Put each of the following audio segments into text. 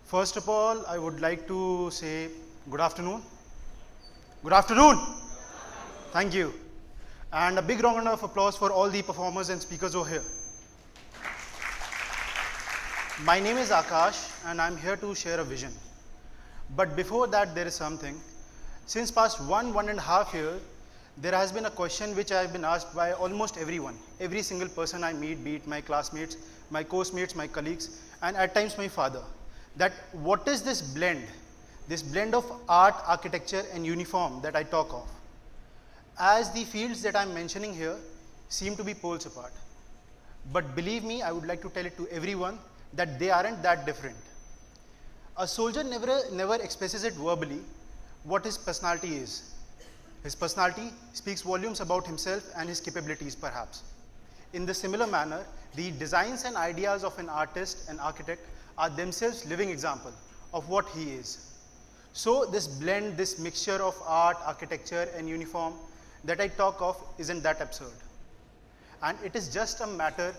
First of all, I would like to say good afternoon. Good afternoon. Thank you. And a big round of applause for all the performers and speakers over here. My name is Aakash and I'm here to share a vision. But before that, there is something. Since past 1.5 years, there has been a question which I have been asked by almost everyone, every single person I meet, be it my classmates, my course mates, my colleagues, and at times my father, that what is this blend of art, architecture, and uniform that I talk of? As the fields that I'm mentioning here seem to be poles apart. But believe me, I would like to tell it to everyone that they aren't that different. A soldier never expresses it verbally what his personality is. His personality speaks volumes about himself and his capabilities, perhaps. In the similar manner, the designs and ideas of an artist and architect are themselves living example of what he is. So this blend, this mixture of art, architecture, and uniform that I talk of isn't that absurd. And it is just a matter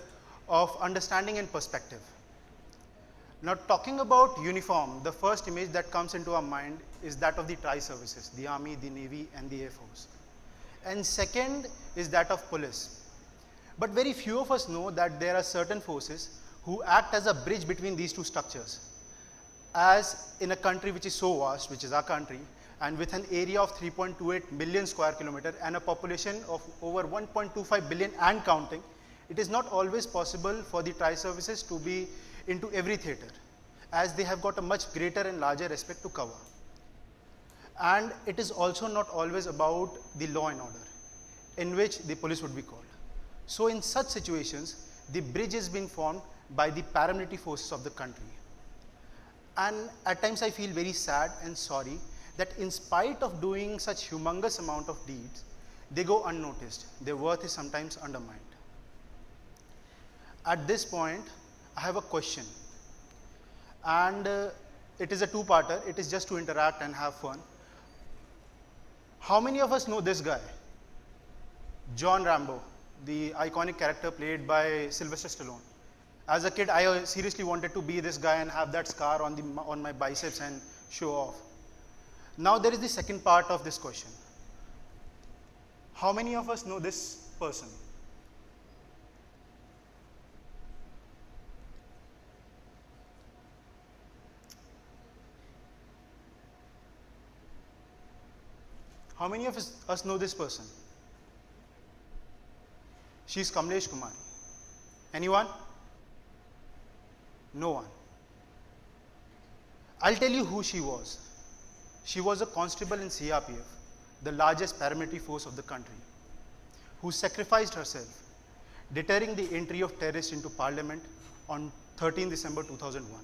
of understanding and perspective. Now, talking about uniform, the first image that comes into our mind is that of the tri-services, the Army, the Navy, and the Air Force. And second is that of police. But very few of us know that there are certain forces who act as a bridge between these two structures. As in a country which is so vast, which is our country, and with an area of 3.28 million square kilometers and a population of over 1.25 billion and counting, it is not always possible for the tri-services to be into every theater, as they have got a much greater and larger aspect to cover. And it is also not always about the law and order, in which the police would be called. So in such situations, the bridge is being formed by the paramilitary forces of the country. And at times I feel very sad and sorry that in spite of doing such humongous amount of deeds, they go unnoticed. Their worth is sometimes undermined. At this point, I have a question. And it is a two-parter. It is just to interact and have fun. How many of us know this guy? John Rambo, the iconic character played by Sylvester Stallone. As a kid, I seriously wanted to be this guy and have that scar on my biceps and show off. Now there is the second part of this question. How many of us know this person? How many of us know this person? She's Kamlesh Kumari. Anyone? No one. I'll tell you who she was. She was a constable in CRPF, the largest paramilitary force of the country, who sacrificed herself, deterring the entry of terrorists into parliament on 13 December 2001,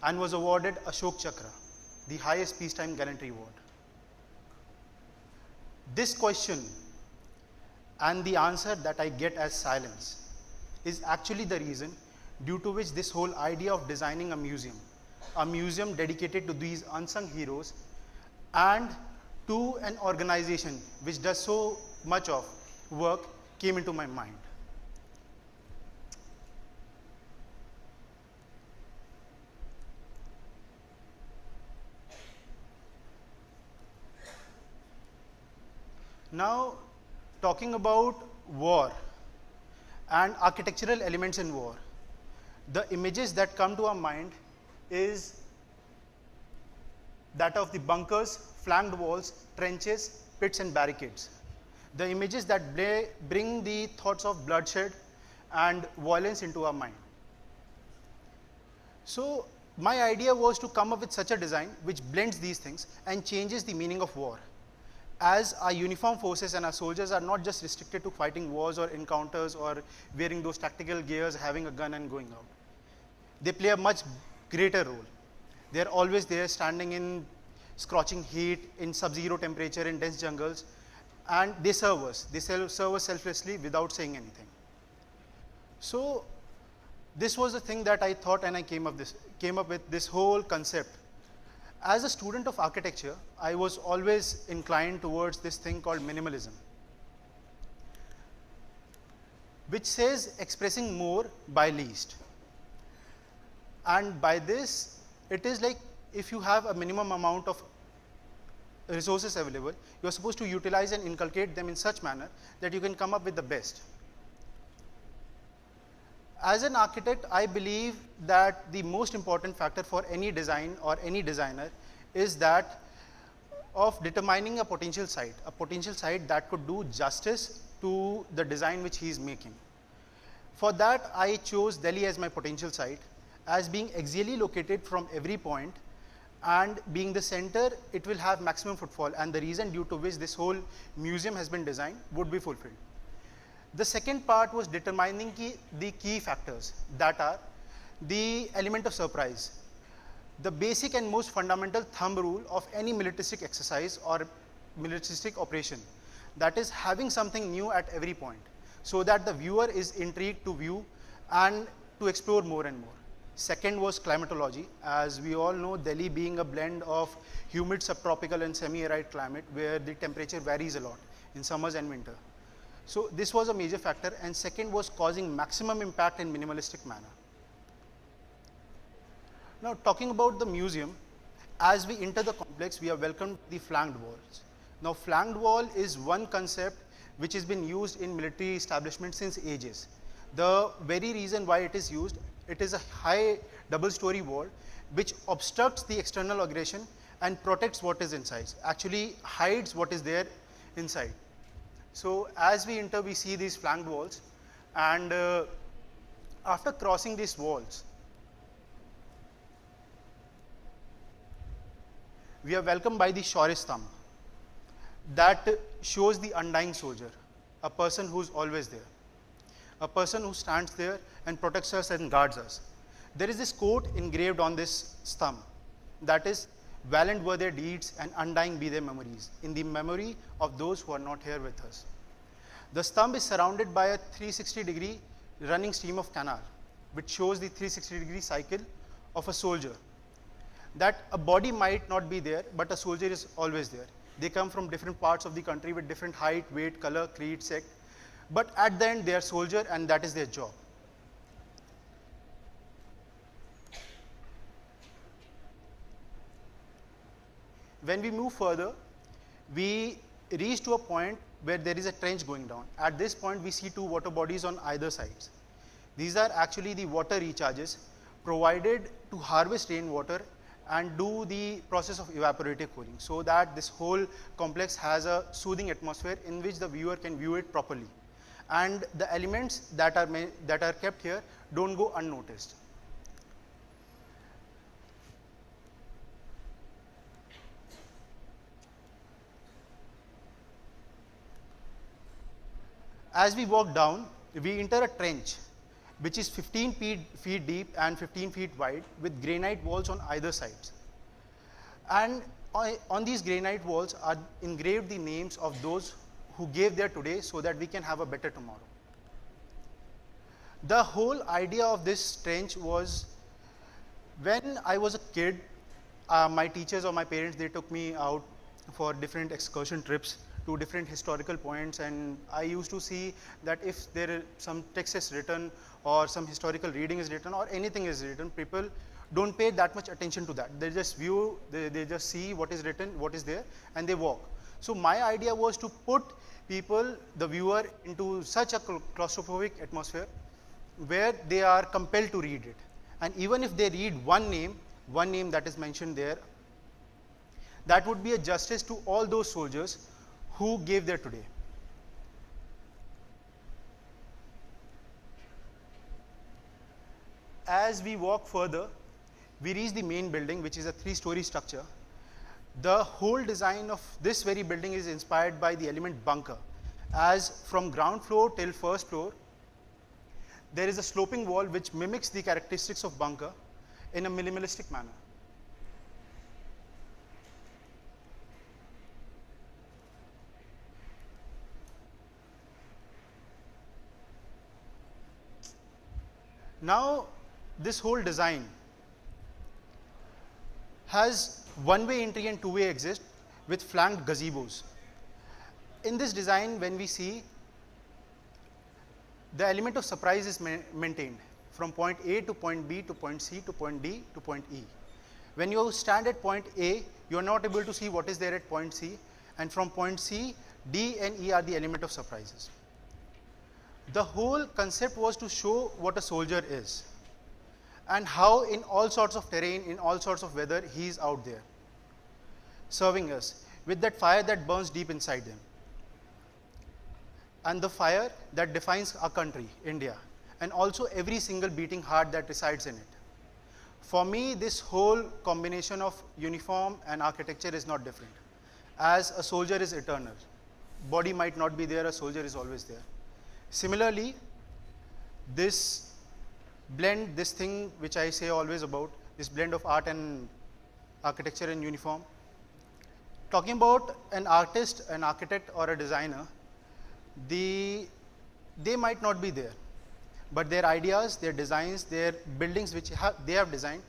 and was awarded Ashok Chakra, the highest peacetime gallantry award. This question and the answer that I get as silence is actually the reason due to which this whole idea of designing a museum dedicated to these unsung heroes and to an organization which does so much of work came into my mind. Now, talking about war and architectural elements in war, the images that come to our mind is that of the bunkers, flanked walls, trenches, pits, and barricades. The images that bring the thoughts of bloodshed and violence into our mind. So, my idea was to come up with such a design which blends these things and changes the meaning of war. As our uniform forces and our soldiers are not just restricted to fighting wars or encounters or wearing those tactical gears, having a gun and going out. They play a much greater role. They are always there standing in scorching heat, in sub-zero temperature, in dense jungles, and they serve us. They serve us selflessly without saying anything. So this was the thing that I thought, and I came up with this whole concept. As a student of architecture, I was always inclined towards this thing called minimalism, which says expressing more by least. And by this, It is like if you have a minimum amount of resources available, you are supposed to utilize and inculcate them in such manner that you can come up with the best. As an architect, I believe that the most important factor for any design or any designer is that of determining a potential site that could do justice to the design which he is making. For that, I chose Delhi as my potential site, as being axially located from every point, and being the center, it will have maximum footfall, and the reason due to which this whole museum has been designed would be fulfilled. The second part was determining the key factors, that are the element of surprise. The basic and most fundamental thumb rule of any militaristic exercise or militaristic operation, that is having something new at every point, so that the viewer is intrigued to view and to explore more and more. Second was climatology. As we all know, Delhi being a blend of humid subtropical and semi-arid climate where the temperature varies a lot in summers and winter. So this was a major factor, and second was causing maximum impact in minimalistic manner. Now talking about the museum, as we enter the complex, we are welcomed the flanked walls. Now flanked wall is one concept which has been used in military establishments since ages. The very reason why it is used, it is a high double-story wall which obstructs the external aggression and protects what is inside, actually hides what is there inside. So as we enter, we see these flanked walls, and after crossing these walls, we are welcomed by the Shaurya Stambh that shows the undying soldier, a person who is always there, a person who stands there and protects us and guards us. There is this quote engraved on this stambh, that is, "Valiant were their deeds and undying be their memories, in the memory of those who are not here with us." The stambh is surrounded by a 360-degree running stream of canal, which shows the 360-degree cycle of a soldier. That a body might not be there, but a soldier is always there. They come from different parts of the country with different height, weight, color, creed, sect, but at the end they are soldier, and that is their job. When we move further, we reach to a point where there is a trench going down. At this point, we see two water bodies on either sides. These are actually the water recharges provided to harvest rainwater and do the process of evaporative cooling, so that this whole complex has a soothing atmosphere in which the viewer can view it properly. And the elements that are kept here don't go unnoticed. As we walk down, we enter a trench which is 15 feet deep and 15 feet wide, with granite walls on either sides. And on these granite walls are engraved the names of those who gave their today, so that we can have a better tomorrow. The whole idea of this trench was, when I was a kid, my teachers or my parents, they took me out for different excursion trips to different historical points, and I used to see that if there is some text is written or some historical reading is written or anything is written, people don't pay that much attention to that. They just view, they just see what is written, what is there, and they walk. So my idea was to put people, the viewer, into such a claustrophobic atmosphere where they are compelled to read it. And even if they read one name that is mentioned there, that would be a justice to all those soldiers who gave their today. As we walk further, we reach the main building, which is a 3-story structure. The whole design of this very building is inspired by the element bunker, as from ground floor till first floor, there is a sloping wall which mimics the characteristics of bunker in a minimalistic manner. Now, this whole design has one-way entry and two-way exit with flanked gazebos. In this design, when we see, the element of surprise is maintained from point A to point B to point C to point D to point E. When you stand at point A, you are not able to see what is there at point C, and from point C, D and E are the element of surprises. The whole concept was to show what a soldier is and how in all sorts of terrain, in all sorts of weather, he is out there serving us with that fire that burns deep inside him, and the fire that defines our country, India, and also every single beating heart that resides in it. For me, this whole combination of uniform and architecture is not different, as a soldier is eternal. Body might not be there, a soldier is always there. Similarly, this blend, this thing which I say always about, this blend of art and architecture and uniform, talking about an artist, an architect or a designer, they might not be there, but their ideas, their designs, their buildings which they have designed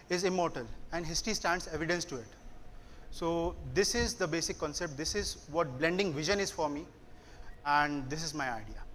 is immortal, and history stands evidence to it. So this is the basic concept. This is what blending vision is for me, and this is my idea.